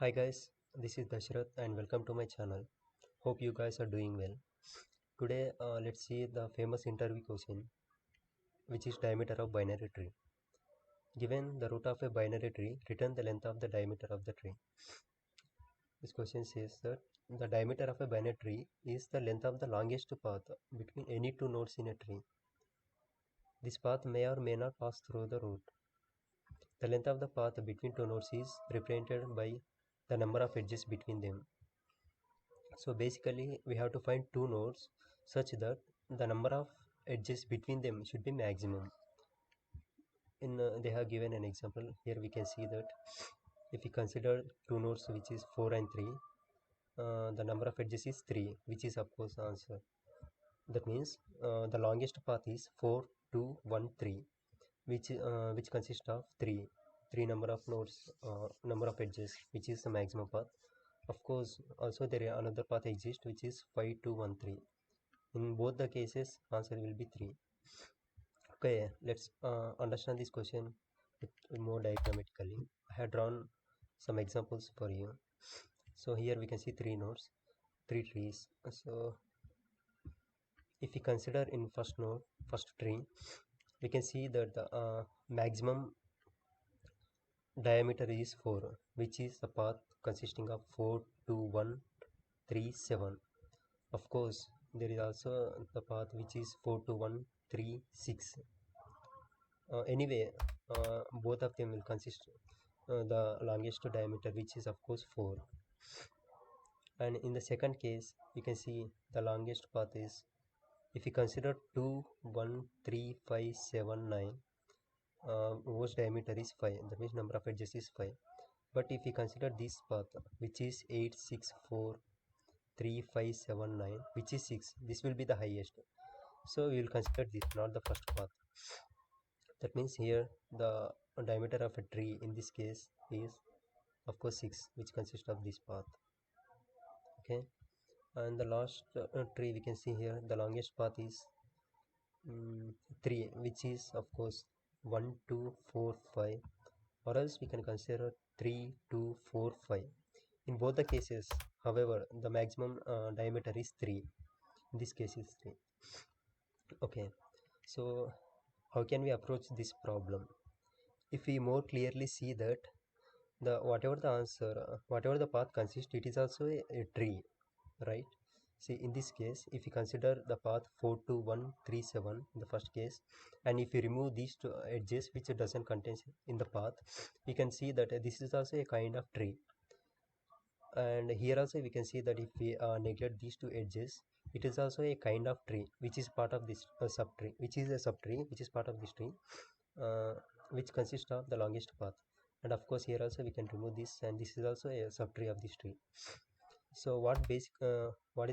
Hi guys, this is Dashrath and welcome to my channel. Hope you guys are doing well. Today let's see the famous interview question, which is diameter of binary tree. Given the root of a binary tree, return the length of the diameter of the tree. This question says that the diameter of a binary tree is the length of the longest path between any two nodes in a tree. This path may or may not pass through the root. The length of the path between two nodes is represented by the number of edges between them. So basically we have to find two nodes such that the number of edges between them should be maximum. They have given an example. Here we can see that if we consider two nodes which is 4 and 3, the number of edges is 3, which is of course the answer. That means the longest path is 4, 2, 1, 3, which consists of 3 number of nodes, number of edges, which is the maximum path. Of course, also there is another path exists which is 5, 2, 1, 3. In both the cases, answer will be 3. Okay, let's understand this question more diagrammatically. I have drawn some examples for you. So here we can see 3 nodes, 3 trees. So if we consider in first node, first tree, we can see that the maximum diameter is 4, which is the path consisting of 4, 2, 1, 3, 7. Of course, there is also the path which is 4, 2, 1, 3, 6. Anyway, both of them will consist the longest diameter, which is of course 4. And in the second case, you can see the longest path is, if you consider 2, 1, 3, 5, 7, 9, whose diameter is 5, that means number of edges is 5. But if you consider this path, which is 8, 6, 4, 3, 5, 7, 9, which is 6, this will be the highest. So we will consider this, not the first path. That means here the diameter of a tree in this case is of course 6, which consists of this path. Okay, and the last tree we can see here, the longest path is 3, which is of course 1, 2, 4, 5, or else we can consider 3, 2, 4, 5. In both the cases, however, the maximum diameter is 3. In this case is 3. Okay, so how can we approach this problem? If we more clearly see that the whatever the path consists, it is also a tree, right? See, in this case, if you consider the path 4, 2, 1, 3, 7 in the first case, and if you remove these two edges which it doesn't contain in the path, we can see that this is also a kind of tree. And here also we can see that if we neglect these two edges, it is also a kind of tree which is part of this subtree, which is a subtree which is part of this tree, uh, which consists of the longest path. And of course here also we can remove this, and this is also a subtree of this tree. So what is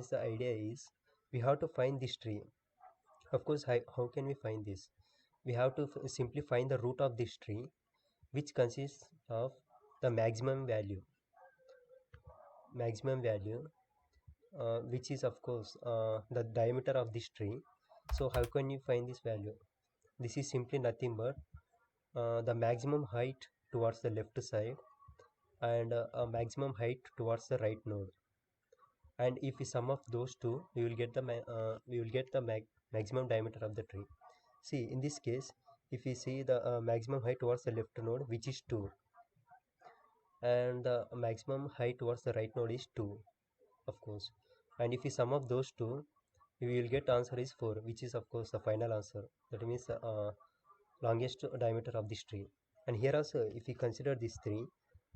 the idea is, we have to find this tree. Of course, how can we find this? We have to simply find the root of this tree, which consists of the maximum value, which is of course the diameter of this tree. So how can you find this value? This is simply nothing but the maximum height towards the left side and a maximum height towards the right node. And if we sum up those two, we will get the maximum diameter of the tree. See, in this case, if we see the maximum height towards the left node, which is 2, and the maximum height towards the right node is 2, of course. And if we sum up those two, we will get answer is 4, which is of course the final answer. That means the longest diameter of this tree. And here also, if we consider this 3,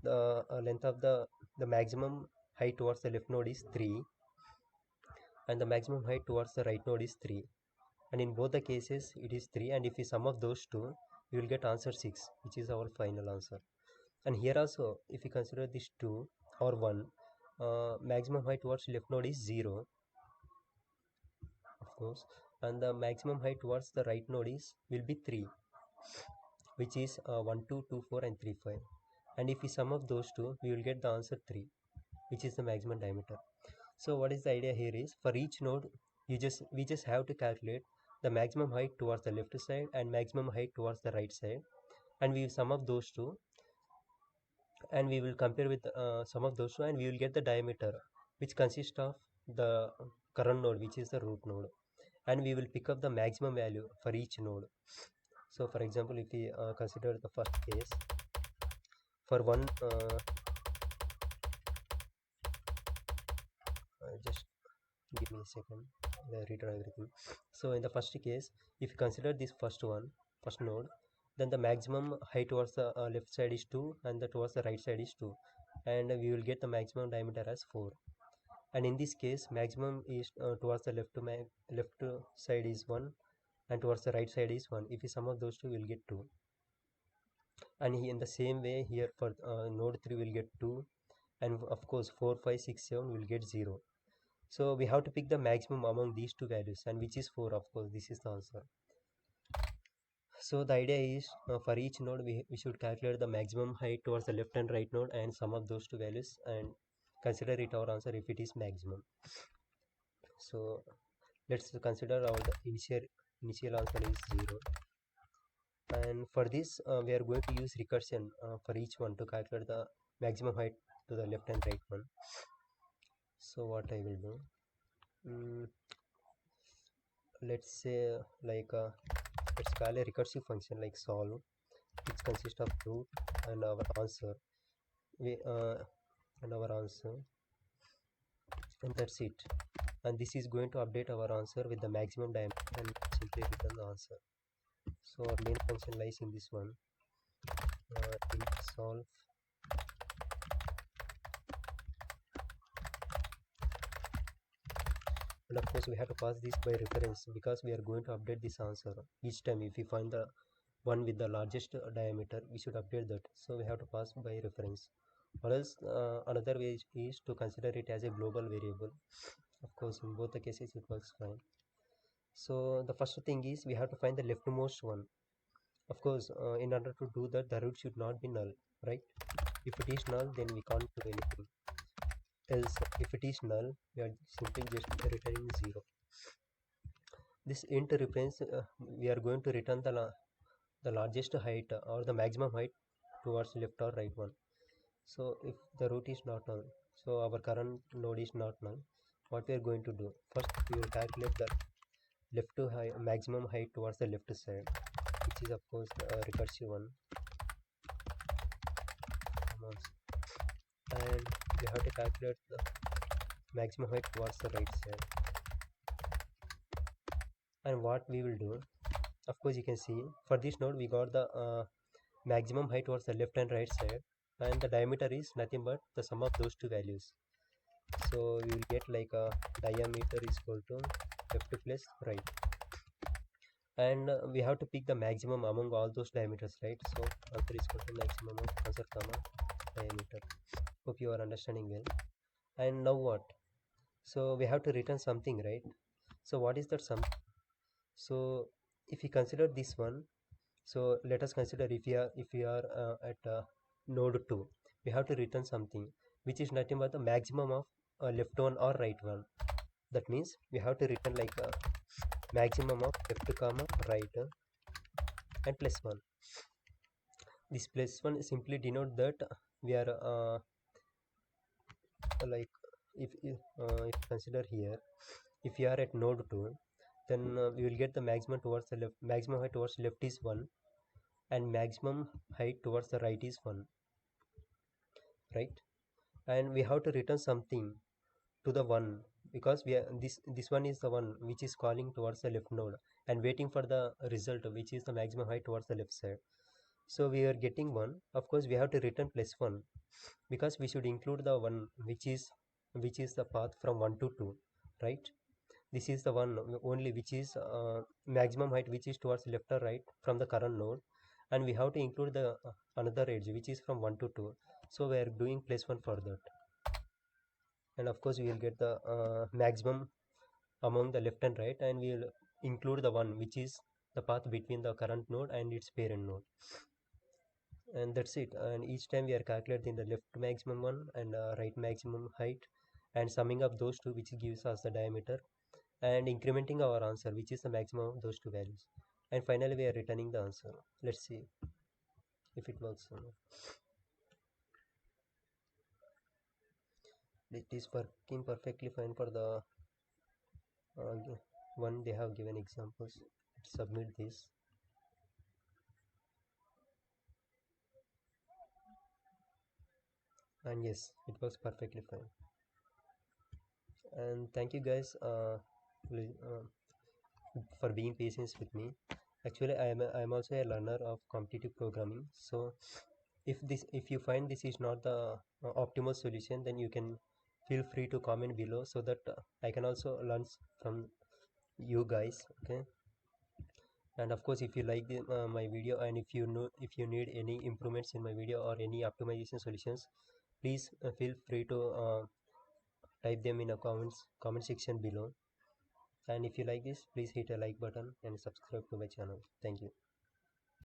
the length of the maximum height towards the left node is 3, and the maximum height towards the right node is 3. And in both the cases it is 3, and if we sum of those two, we will get answer 6, which is our final answer. And here also, if we consider this 2 or 1, maximum height towards left node is 0, of course, and the maximum height towards the right node is will be 3, which is 1, 2, 2, 4, and 3, 5. And if we sum up those two, we will get the answer 3, which is the maximum diameter. So what is the idea here is, for each node, we just have to calculate the maximum height towards the left side and maximum height towards the right side, and we sum up those two, and we will compare with some of those two, and we will get the diameter which consists of the current node, which is the root node, and we will pick up the maximum value for each node. So for example, if we consider the first case for one just give me a second, I read everything. So in the first case, if you consider this first node, then the maximum height towards the left side is 2 and the towards the right side is 2, and we will get the maximum diameter as 4. And in this case, maximum is towards the left side is 1 and towards the right side is 1. If we sum of those two, we'll get 2. And in the same way here for node 3 will get 2, and of course 4 5 6 7 will get 0. So we have to pick the maximum among these two values, and which is 4. Of course, this is the answer. So the idea is for each node we should calculate the maximum height towards the left and right node and sum of those two values and consider it our answer if it is maximum. So let's consider our initial answer is 0, and for this we are going to use recursion for each one to calculate the maximum height to the left and right one. So what I will do, let's say like let's call a recursive function like solve, which consists of root and our answer, we and our answer, and that's it. And this is going to update our answer with the maximum diameter and simply return the answer. So our main function lies in this one, int solve, and of course we have to pass this by reference because we are going to update this answer each time. If we find the one with the largest diameter, we should update that, so we have to pass by reference, or else another way is to consider it as a global variable. Of course in both the cases it works fine. So the first thing is we have to find the leftmost one. Of course in order to do that, the root should not be null, right? If it is null, then we can't do anything else. If it is null, we are simply just returning 0. This int represents we are going to return the largest height or the maximum height towards left or right one. So if the root is not null, so our current node is not null, what we are going to do, first we will calculate the left to high maximum height towards the left side, which is of course the recursive one, and we have to calculate the maximum height towards the right side. And what we will do, of course you can see for this node we got the maximum height towards the left and right side, and the diameter is nothing but the sum of those two values. So we will get like a diameter is equal to left plus right, and we have to pick the maximum among all those diameters, right? So answer is equal to maximum of answer comma diameter. Hope you are understanding well. And now what? So we have to return something, right? So what is that sum? So if we consider this one, so let us consider if we are at node 2, we have to return something which is nothing but the maximum of left one or right one. That means we have to return like a maximum of left comma right and plus 1. This plus 1 simply denote that we are like if you consider here, if you are at node 2, then we will get the maximum towards the left, maximum height towards left is 1 and maximum height towards the right is 1, right? And we have to return something to the 1 because we are this one is the one which is calling towards the left node and waiting for the result which is the maximum height towards the left side. So we are getting 1. Of course we have to return plus 1 because we should include the one which is the path from 1 to 2, right? This is the one only which is maximum height which is towards left or right from the current node, and we have to include the another edge which is from 1 to 2. So we are doing plus 1 for that, and of course we will get the maximum among the left and right, and we will include the one which is the path between the current node and its parent node, and that's it. And each time we are calculating the left maximum one and right maximum height and summing up those two, which gives us the diameter, and incrementing our answer which is the maximum of those two values, and finally we are returning the answer. Let's see if it works or not. it is working perfectly fine for the one they have given examples. Submit this, and yes, it works perfectly fine. And thank you guys for being patient with me. Actually, I'm also a learner of competitive programming. So if you find this is not the optimal solution, then you can feel free to comment below so that I can also learn from you guys. Okay. And of course, if you like my video, and if you need any improvements in my video or any optimization solutions, please feel free to type them in a comment section below. And if you like this, please hit a like button and subscribe to my channel. Thank you.